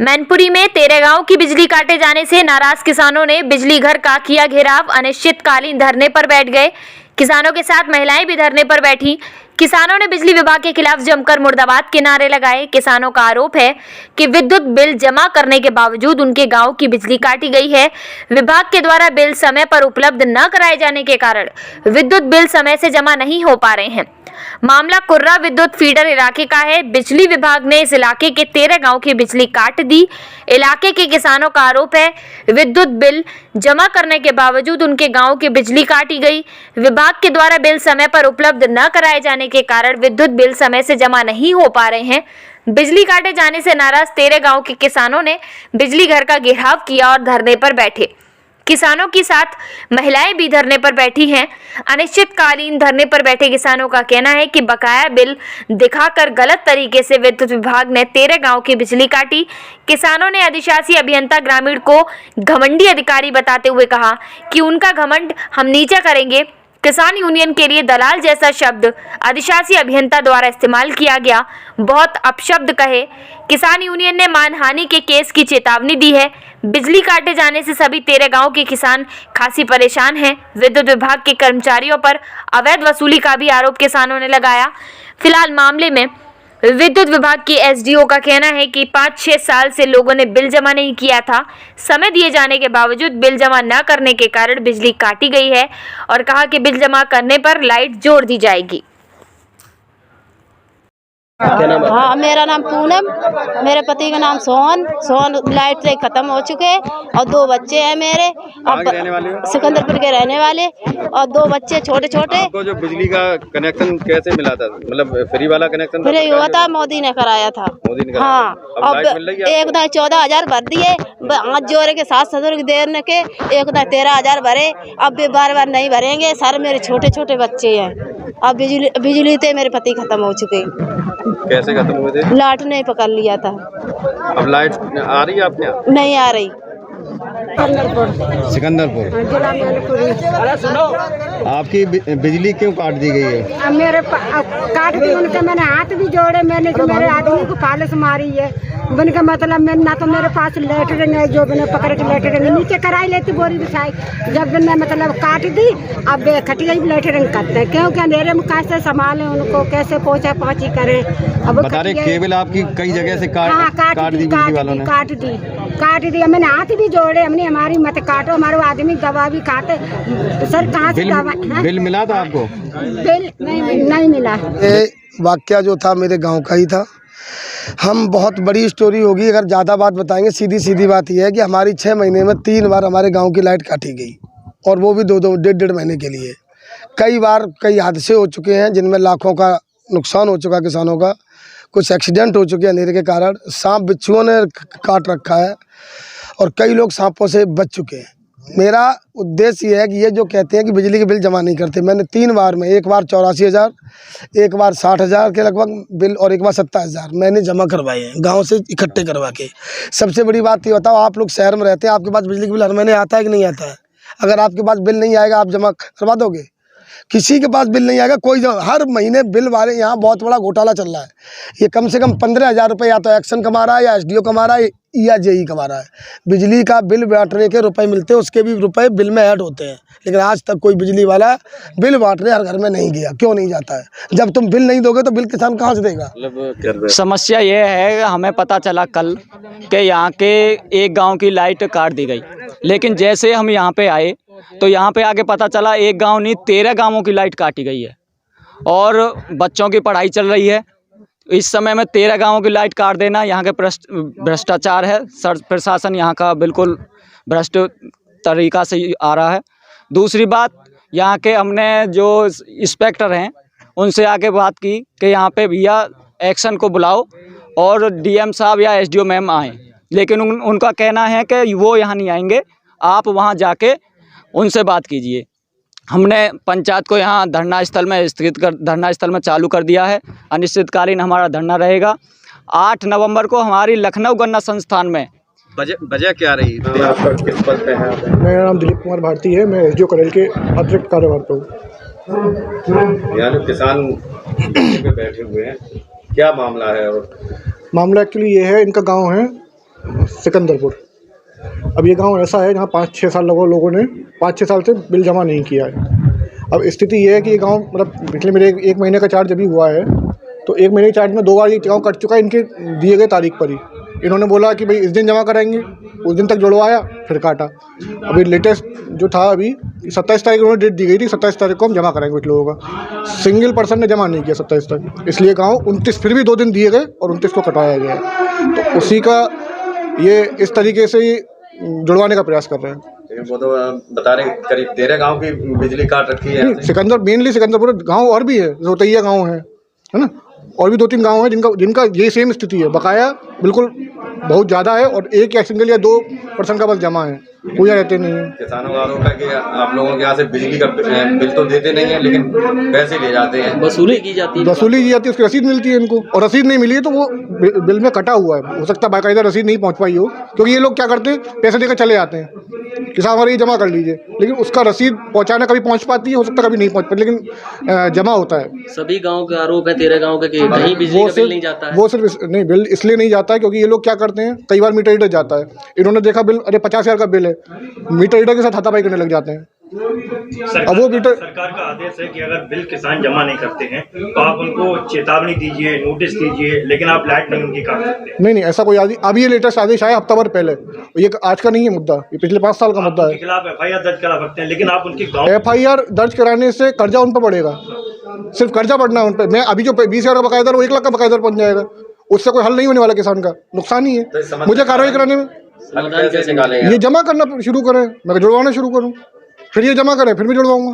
मैनपुरी में तेरेगांव की बिजली काटे जाने से नाराज किसानों ने बिजली घर का किया घेराव। अनिश्चितकालीन धरने पर बैठ गए। किसानों के साथ महिलाएं भी धरने पर बैठी। किसानों ने बिजली विभाग के खिलाफ जमकर मुर्दाबाद के नारे लगाए। किसानों का आरोप है कि विद्युत बिल जमा करने के बावजूद उनके गांव की बिजली काटी गई है। विभाग के द्वारा बिल समय पर उपलब्ध न कराए जाने के कारण विद्युत बिल समय से जमा नहीं हो पा रहे हैं। मामला कुर्रा विद्युत फीडर इलाके का है। बिजली विभाग ने इस इलाके के 13 गांव की बिजली काट दी। इलाके के किसानों का आरोप है विद्युत बिल जमा करने के बावजूद उनके गांव की बिजली काटी गई। विभाग के द्वारा बिल समय पर उपलब्ध न कराए जाने के कारण विद्युत बिल समय से जमा नहीं हो पा रहे हैं। बिजली काटे जाने से नाराज 13 गांव के किसानों ने बिजली घर का घेराव किया और धरने पर बैठे। किसानों के साथ महिलाएं भी धरने पर बैठी हैं। अनिश्चितकालीन धरने पर बैठे किसानों का कहना है कि बकाया बिल दिखाकर गलत तरीके से विद्युत विभाग ने 13 गांव की बिजली काटी। किसानों ने अधिशासी अभियंता ग्रामीण को घमंडी अधिकारी बताते हुए कहा कि उनका घमंड हम नीचा करेंगे। किसान यूनियन के लिए दलाल जैसा शब्द अधिशासी अभियंता द्वारा इस्तेमाल किया गया। बहुत अपशब्द कहे। किसान यूनियन ने मानहानि के केस की चेतावनी दी है। बिजली काटे जाने से सभी 13 गांव के किसान खासी परेशान हैं। विद्युत विभाग के कर्मचारियों पर अवैध वसूली का भी आरोप किसानों ने लगाया। फिलहाल मामले में विद्युत विभाग के एसडीओ का कहना है कि 5-6 साल से लोगों ने बिल जमा नहीं किया था। समय दिए जाने के बावजूद बिल जमा न करने के कारण बिजली काटी गई है और कहा कि बिल जमा करने पर लाइट जोड़ दी जाएगी। हाँ, मेरा नाम पूनम, मेरे पति का नाम सोहन। लाइट से खत्म हो चुके हैं और 2 बच्चे हैं मेरे। सिकंदरपुर के रहने वाले और 2 बच्चे छोटे छोटे। आपको जो बिजली का कनेक्शन कैसे मिला था? मतलब फ्री वाला कनेक्शन फ्री हुआ था, मोदी ने कराया था। मोदी ने हाँ, अब एक ना 14,000 भर दिए, हाथ जोड़े के 7 सदर देने के, एक ना 13,000 भरे। अब भी बार नहीं भरेंगे सर, मेरे छोटे छोटे बच्चे हैं। अब बिजली थे मेरे पति खत्म हो चुके। कैसे खत्म हुए थे? लाइट ने पकड़ लिया था। अब लाइट आ रही है आपके यहाँ? नहीं आ रही। सिकंदरपुर जिला मैनपुरी। आपकी बिजली क्यों काट दी गई है? मेरे काट दी उनके, मैंने हाथ भी जोड़े, मैंने कि मेरे आदमी को फालस मारी है। बन के मतलब मैं ना तो मेरे पास लेटरिंग है, जो मैंने पकड़ के लेटरिंग नीचे कराई लेती बोरी बिछाई। जब मैंने मतलब काट दी, अब खटिया भी लेटरिंग करते हैं क्योंकि अंधेरे में कैसे संभालें उनको, कैसे पोछा पाछी करें। अब बता रहे केबल आपकी कई जगह से काट दी। मैंने हाथ भी जोड़े, हमने हमारी मत काटो, हमारे आदमी दवा भी खाते। सर कहाँ से दवा? बिल मिला था आपको? बिल नहीं मिला। ये वाकया जो था मेरे गांव का ही था। हम बहुत बड़ी स्टोरी होगी अगर ज़्यादा बात बताएंगे। सीधी बात यह है कि हमारी 6 महीने में 3 बार हमारे गांव की लाइट काटी गई और वो भी 2-2, 1.5 महीने के लिए। कई बार कई हादसे हो चुके हैं जिनमें लाखों का नुकसान हो चुका किसानों का। कुछ एक्सीडेंट हो चुके हैं अंधेरे के कारण। सांप बिच्छुओं ने काट रखा है और कई लोग सांपों से बच चुके हैं। मेरा उद्देश्य ये है कि ये जो कहते हैं कि बिजली के बिल जमा नहीं करते, मैंने 3 बार में, एक बार 84,000, एक बार 60,000 के लगभग बिल और एक बार 27,000 मैंने जमा करवाए हैं गांव से इकट्ठे करवा के। सबसे बड़ी बात ये बताओ, आप लोग शहर में रहते हैं, आपके पास बिजली का बिल हर महीने आता है कि नहीं आता है? अगर आपके पास बिल नहीं आएगा आप जमा करवा दोगे? किसी के पास बिल नहीं आएगा, कोई हर महीने बिल वाले यहाँ बहुत बड़ा घोटाला चल रहा है। ये कम से कम 15,000 रुपये या तो एक्शन कमा रहा है या एसडीओ कमा रहा है या जेई कमा रहा है। बिजली का बिल बांटने के रुपए मिलते हैं, उसके भी रुपए बिल में ऐड होते हैं, लेकिन आज तक कोई बिजली वाला बिल बांटने हर घर में नहीं गया। क्यों नहीं जाता है? जब तुम बिल नहीं दोगे तो बिल किसान कहाँ से देगा? समस्या ये है, हमें पता चला कल कि यहाँ के एक गांव की लाइट काट दी गई, लेकिन जैसे हम यहाँ पे आए तो यहाँ पे आके पता चला एक गांव नहीं 13 गांवों की लाइट काटी गई है और बच्चों की पढ़ाई चल रही है। इस समय में 13 गांवों की लाइट काट देना यहाँ के भ्रष्टाचार है। प्रशासन यहाँ का बिल्कुल भ्रष्ट तरीका से आ रहा है। दूसरी बात, यहाँ के हमने जो इंस्पेक्टर हैं उनसे आके बात की कि यहाँ पे भैया एक्शन को बुलाओ और डीएम साहब या एसडीओ मैम आएँ, लेकिन उनका कहना है कि वो यहाँ नहीं आएंगे, आप वहाँ जाके उनसे बात कीजिए। हमने पंचायत को यहाँ धरना स्थल में चालू कर दिया है। अनिश्चितकालीन हमारा धरना रहेगा। 8 नवंबर को हमारी लखनऊ गन्ना संस्थान में। वजह क्या रही? आपका किस पद पे है? मेरा नाम दिलीप कुमार भारती है, मैं एसडीओ करेल के अतिरिक्त कार्यभार पर हूँ। यानी किसान पे बैठे हुए हैं, क्या मामला है? और मामला एक्चुअली ये है, इनका गांव है सिकंदरपुर। अब ये गांव ऐसा है जहाँ 5-6 साल लोगों ने 5-6 साल से बिल जमा नहीं किया है। अब स्थिति ये है कि ये गांव मतलब पिछले मेरे एक महीने का चार्ज अभी हुआ है, तो एक महीने के चार्ज में 2 बार ये गाँव कट चुका है इनके दिए गए तारीख पर ही। इन्होंने बोला कि भाई इस दिन जमा कराएंगे, उस दिन तक जुड़वाया, फिर काटा। अभी लेटेस्ट जो था अभी 27 तारीख उन्होंने डेट दी गई थी, 27 तारीख को हम जमा कराएंगे कुछ लोगों का। सिंगल पर्सन ने जमा नहीं किया 27 तक, इसलिए गाँव 29 फिर भी 2 दिन दिए गए और 29 को कटवाया गया। तो उसी का ये इस तरीके से ही जुड़वाने का प्रयास कर रहे हैं। लेकिन वो तो बता रहे करीब 13 गांव की बिजली काट रखी है। मेनली सिकंदरपुर गांव और भी है, रोतैया गांव है ना, और भी 2-3 गांव हैं जिनका ये सेम स्थिति है, बकाया बिल्कुल बहुत ज़्यादा है और एक या सिंगल या 2% का बस जमा है, कोई रहते नहीं है। किसानों का आरोप है कि आप लोगों के यहाँ से बिजली का बिल तो देते नहीं है, लेकिन पैसे ले जाते हैं, वसूली की जाती है, उसकी रसीद मिलती है इनको, और रसीद नहीं मिली है तो वो बिल में कटा हुआ है। हो सकता है बाकायदा रसीद नहीं पहुँच पाई हो, क्योंकि ये लोग क्या करते हैं, पैसे देकर चले जाते हैं किसान हमारे ये जमा कर लीजिए, लेकिन उसका रसीद पहुँचाना कभी पहुँच पाती है, हो सकता है कभी नहीं पहुँच पाती, लेकिन जमा होता है। सभी गाँव का आरोप है 13 गाँव का कि कहीं बिजली का बिल नहीं जाता है। वो सिर्फ नहीं, बिल इसलिए नहीं जाता है क्योंकि ये लोग क्या करते हैं, कई बार मीटर रीडर जाता है, इन्होंने देखा बिल अरे 50,000 का बिल है, मीटर रीडर के साथ हाथापाई करने लग जाते हैं। अब वो मीटर सरकार का आदेश है कि अगर बिल किसान जमा नहीं करते हैं तो आप उनको चेतावनी दीजिए, नोटिस दीजिए, लेकिन आप लाइट नहीं उनकी काट सकते। नहीं, ऐसा कोई आदेश, अभी ये लेटेस्ट आदेश आया हफ्ता भर पहले, ये आज का नहीं है मुद्दा, ये पिछले 5 साल का मुद्दा है। खिलाफ FIR दर्ज करा सकते हैं, लेकिन आप उनकी FIR दर्ज कराने से कर्जा उन पर बढ़ेगा, सिर्फ कर्जा बढ़ना है उन पर। मैं अभी जो 20,000 का बकायदा, वो 1 लाख का बकायदा बन जाएगा, उससे कोई हल नहीं होने वाला, किसान का नुकसान ही है। मुझे कार्रवाई कराने में ये जमा करना शुरू करें, मैं जुड़वाना शुरू करूँ, फिर ये जमा करें, फिर मैं जुड़वाऊंगा।